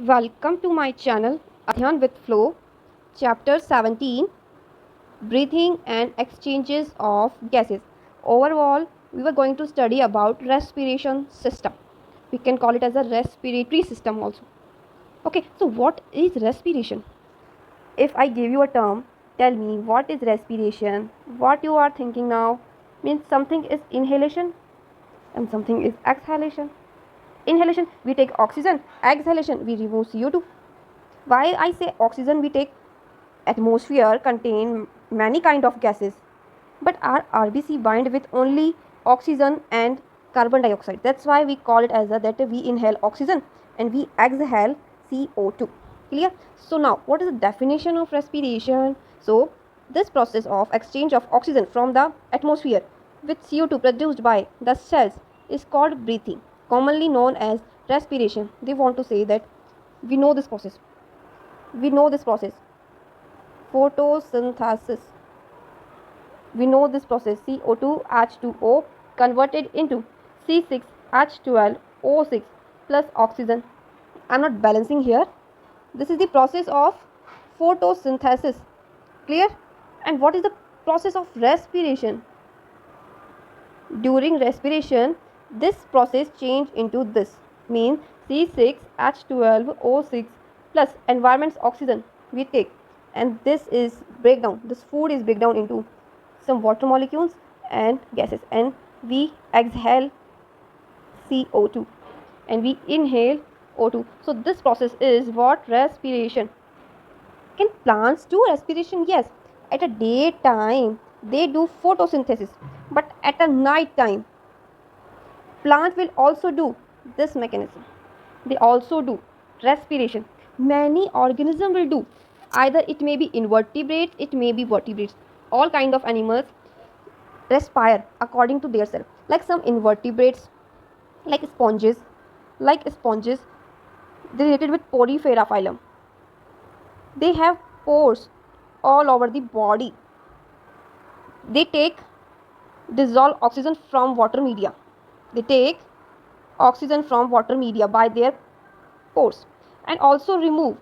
Welcome to my channel Adhyan with Flow, Chapter 17, Breathing and Exchanges of Gases. Overall, we were going to study about respiration system. We can call it as a respiratory system also. Okay, so what is respiration? If I give you a term, tell me what is respiration, what you are thinking now means something is inhalation and something is exhalation. Inhalation, we take oxygen. Exhalation, we remove CO2. Why I say oxygen, we take atmosphere contain many kind of gases, but our RBC bind with only oxygen and carbon dioxide. That's why we call it as a that we inhale oxygen and we exhale CO2. Clear? So now what is the definition of respiration? So this process of exchange of oxygen from the atmosphere with CO2 produced by the cells is called breathing, commonly known as respiration. They want to say that we know this process. We know this process. Photosynthesis. We know this process. CO2H2O converted into C6H12O6 plus oxygen. I am not balancing here. This is the process of photosynthesis. Clear? And what is the process of respiration? During respiration, this process change into this. Means C6H12O6 plus environment's oxygen we take, and this is breakdown. This food is breakdown into some water molecules and gases, and we exhale CO2 and we inhale O2. So this process is what? Respiration. Can plants do respiration? Yes. At a daytime they do photosynthesis, but at a night time plant will also do this mechanism. They also do respiration. Many organisms will do. Either it may be invertebrates, it may be vertebrates. All kind of animals respire according to their self. Like some invertebrates, like sponges, they related with porifera phylum. They have pores all over the body. They take dissolved oxygen from water media. They take oxygen from water media by their pores, and also remove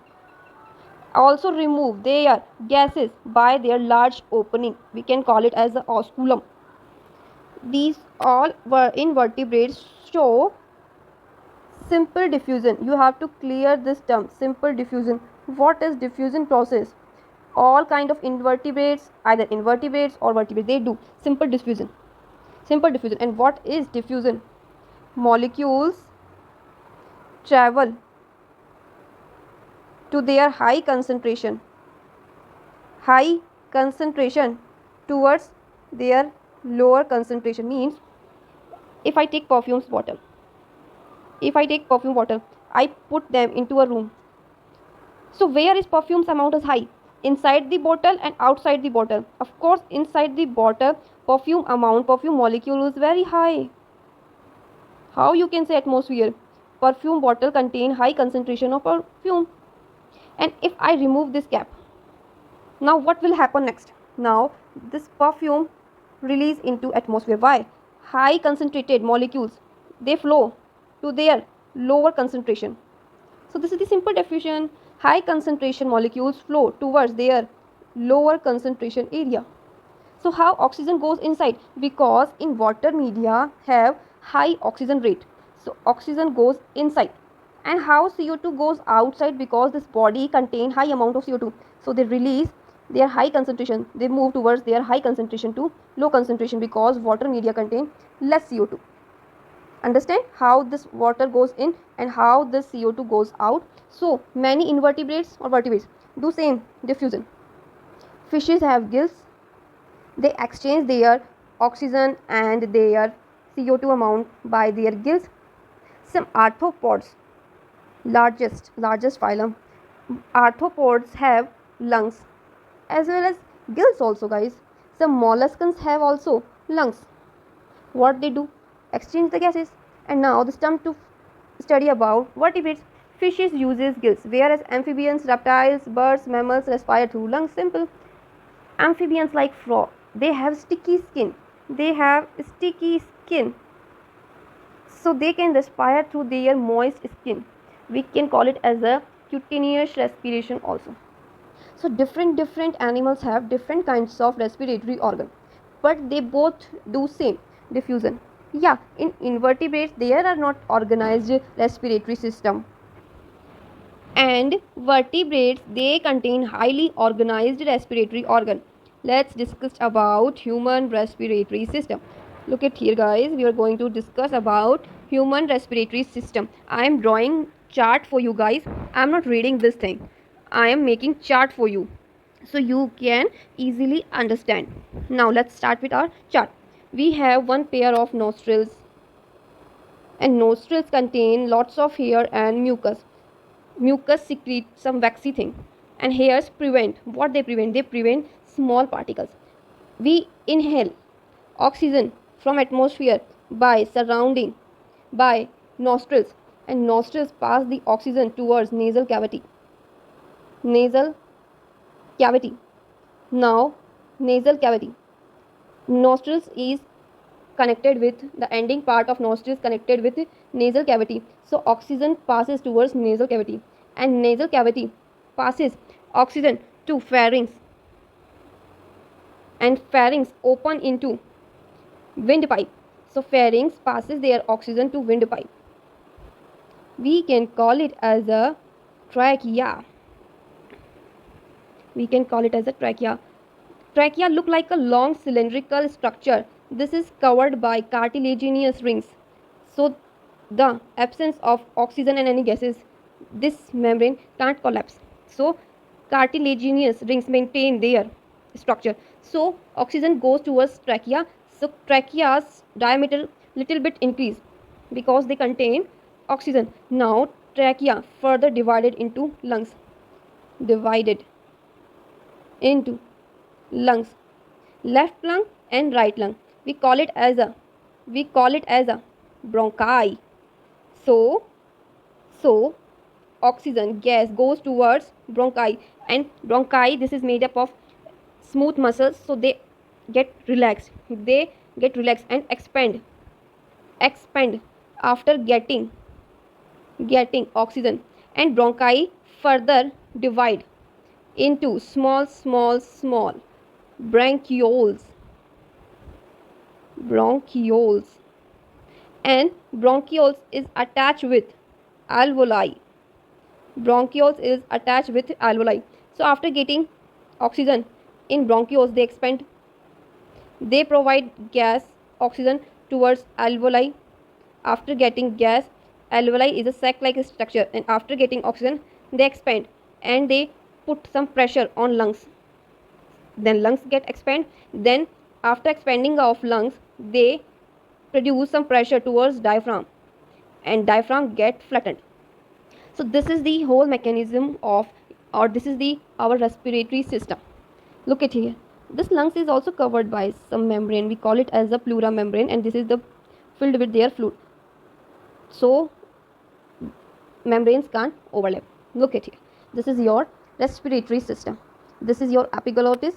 their gases by their large opening. We can call it as the osculum. These all were invertebrates show simple diffusion. You have to clear this term, simple diffusion. What is diffusion process? All kind of invertebrates, either invertebrates or vertebrates, they do simple diffusion. And what is diffusion? Molecules travel to their high concentration towards their lower concentration. Means if I take perfume bottle, I put them into a room. So where is perfume's amount is high? Inside the bottle and outside the bottle. Of course, inside the bottle, perfume molecule is very high. How you can say atmosphere? Perfume bottle contain high concentration of perfume. And if I remove this cap, now what will happen next? Now this perfume release into atmosphere. Why? High concentrated molecules, they flow to their lower concentration. So this is the simple definition. High concentration molecules flow towards their lower concentration area. So how oxygen goes inside? Because in water media have high oxygen rate, so oxygen goes inside. And how CO2 goes outside? Because this body contain high amount of CO2, so they release their high concentration, they move towards their high concentration to low concentration, because water media contain less CO2. Understand how this water goes in and how this CO2 goes out. So many invertebrates or vertebrates do same diffusion. Fishes have gills, they exchange their oxygen and their CO2 amount by their gills. Some arthropods, largest phylum, arthropods have lungs as well as gills also, guys. Some molluscs have also lungs. What they do? Exchange the gases. And now this time to study about vertebrates. Fishes uses gills, whereas amphibians, reptiles, birds, mammals respire through lungs. Simple. Amphibians like frog, they have sticky skin. So they can respire through their moist skin. We can call it as a cutaneous respiration also. So different animals have different kinds of respiratory organ, but they both do same, diffusion. Yeah, in invertebrates there are not organized respiratory system, and vertebrates they contain highly organized respiratory organ. Let's discuss about human respiratory system. Look at here guys, we are going to discuss about human respiratory system. I am drawing chart for you guys. I am not reading this thing, I am making chart for you so you can easily understand. Now let's start with our chart. We have one pair of nostrils, and nostrils contain lots of hair and mucus. Mucus secretes some waxy thing, and hairs prevent what they prevent. They prevent small particles. We inhale oxygen from atmosphere by surrounding by nostrils, and nostrils pass the oxygen towards nasal cavity. Now nasal cavity, nostrils is connected with the ending part of nostrils connected with nasal cavity, so oxygen passes towards nasal cavity, and nasal cavity passes oxygen to pharynx, and pharynx open into windpipe, so pharynx passes their oxygen to windpipe. We can call it as a trachea. We can call it as a trachea. Trachea look like a long cylindrical structure. This is covered by cartilaginous rings. So the absence of oxygen and any gases, this membrane can't collapse. So cartilaginous rings maintain their structure. So oxygen goes towards trachea. So trachea's diameter little bit increase because they contain oxygen. Now trachea further divided into lungs. Divided into lungs, left lung and right lung. We call it as a bronchi. So oxygen gas goes towards bronchi, and bronchi this is made up of smooth muscles, so they get relaxed and expand after getting oxygen, and bronchi further divide into small bronchioles, and bronchioles is attached with alveoli. Bronchioles is attached with alveoli. So after getting oxygen in bronchioles, they expand. They provide gas oxygen towards alveoli. After getting gas, alveoli is a sac-like structure, and after getting oxygen, they expand and they put some pressure on lungs. Then lungs get expand. Then after expanding of lungs, they produce some pressure towards diaphragm, and diaphragm get flattened. So this is the whole mechanism of, or this is the our respiratory system. Look at here, this lungs is also covered by some membrane. We call it as the pleura membrane, and this is the filled with their fluid, so membranes can't overlap. Look at here, this is your respiratory system. This is your epiglottis,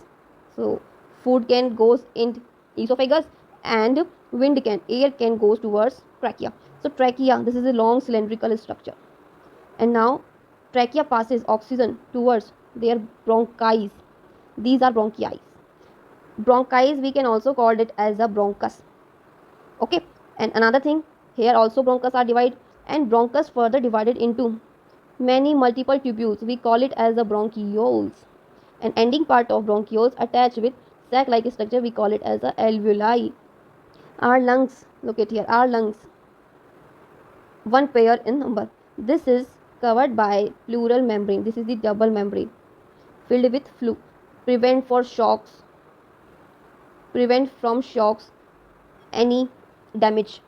so food can goes in esophagus, and air can goes towards trachea. So trachea, this is a long cylindrical structure, and now trachea passes oxygen towards their bronchi. These are bronchi. Bronchi we can also call it as a bronchus. Okay, and another thing, here also bronchus are divided, and bronchus further divided into many multiple tubules. We call it as the bronchioles, and ending part of bronchioles attached with sac-like structure, we call it as the alveoli. Our lungs, look at here, our lungs, one pair in number. This is covered by pleural membrane. This is the double membrane filled with fluid. Prevent from shocks any damage.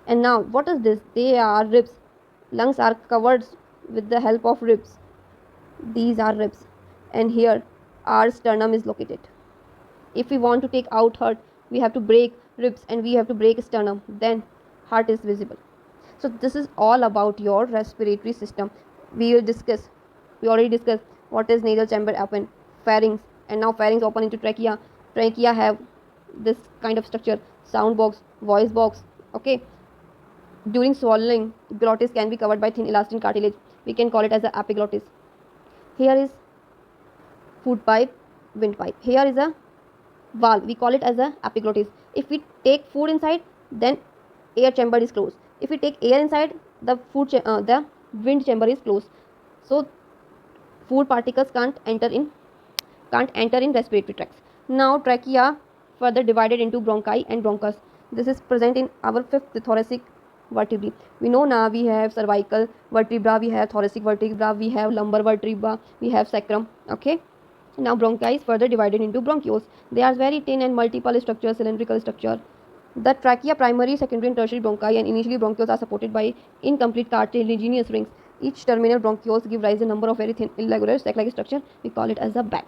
And now what is this? They are ribs. Lungs are covered with the help of ribs. These are ribs, and here our sternum is located. If we want to take out heart, we have to break ribs and we have to break sternum, then heart is visible. So this is all about your respiratory system. We already discussed what is nasal chamber open, pharynx, and now pharynx open into trachea. Trachea have this kind of structure, sound box, voice box. Okay, During swallowing, glottis can be covered by thin elastin cartilage. We can call it as a epiglottis. Here is food pipe, windpipe. Here is a valve. We call it as a epiglottis. If we take food inside, then air chamber is closed. If we take air inside, the wind chamber is closed. So food particles can't enter in respiratory tracts. Now trachea further divided into bronchi and bronchus. This is present in our fifth thoracic vertebrae. We know now we have cervical vertebra, we have thoracic vertebra, we have lumbar vertebra, we have sacrum. Okay. Now bronchi is further divided into bronchioles. They are very thin and multiple structure, cylindrical structure. The trachea, primary, secondary and tertiary bronchi and initially bronchioles are supported by incomplete cartilaginous rings. Each terminal bronchioles give rise to a number of very thin irregular sac-like structure. We call it as a back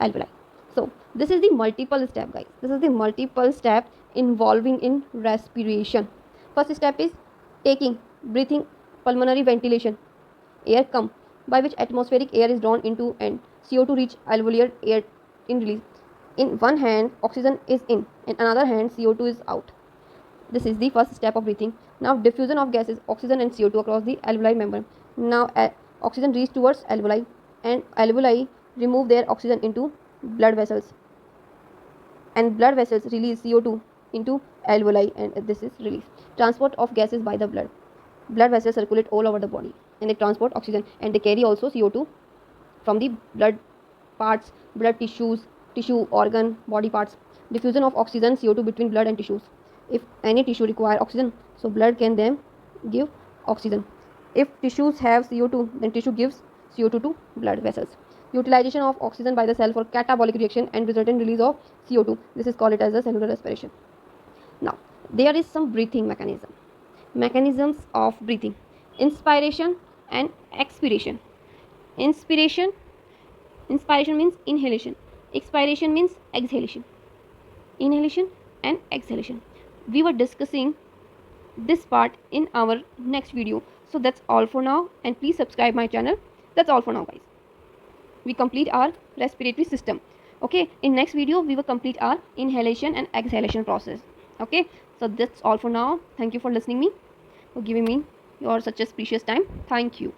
alveoli. So this is the multiple step, guys. This is the multiple step involving in respiration. First step is taking, breathing, pulmonary ventilation. Air come, by which atmospheric air is drawn into and CO2 reach alveolar air in release. In one hand, oxygen is in, in another hand, CO2 is out. This is the first step of breathing. Now diffusion of gases, oxygen and CO2 across the alveoli membrane. Now oxygen reaches towards alveoli and alveoli remove their oxygen into blood vessels, and blood vessels release CO2 into alveoli, and this is release. Transport of gases by the blood. Blood vessels circulate all over the body and they transport oxygen, and they carry also CO2 from the blood parts, blood tissue, organ, body parts. Diffusion of oxygen, CO2 between blood and tissues. If any tissue require oxygen, so blood can then give oxygen. If tissues have CO2, then tissue gives CO2 to blood vessels. Utilization of oxygen by the cell for catabolic reaction and resultant release of CO2. This is called it as a cellular respiration. Now, there is some breathing mechanisms of breathing. Inspiration and expiration. Inspiration means inhalation. Expiration means exhalation. Inhalation and exhalation. We were discussing this part in our next video. So that's all for now, and please subscribe my channel. That's all for now, guys. We complete our respiratory system. Okay, in next video we will complete our inhalation and exhalation process. Okay, so that's all for now. Thank you for listening me, for giving me your such a precious time. Thank you.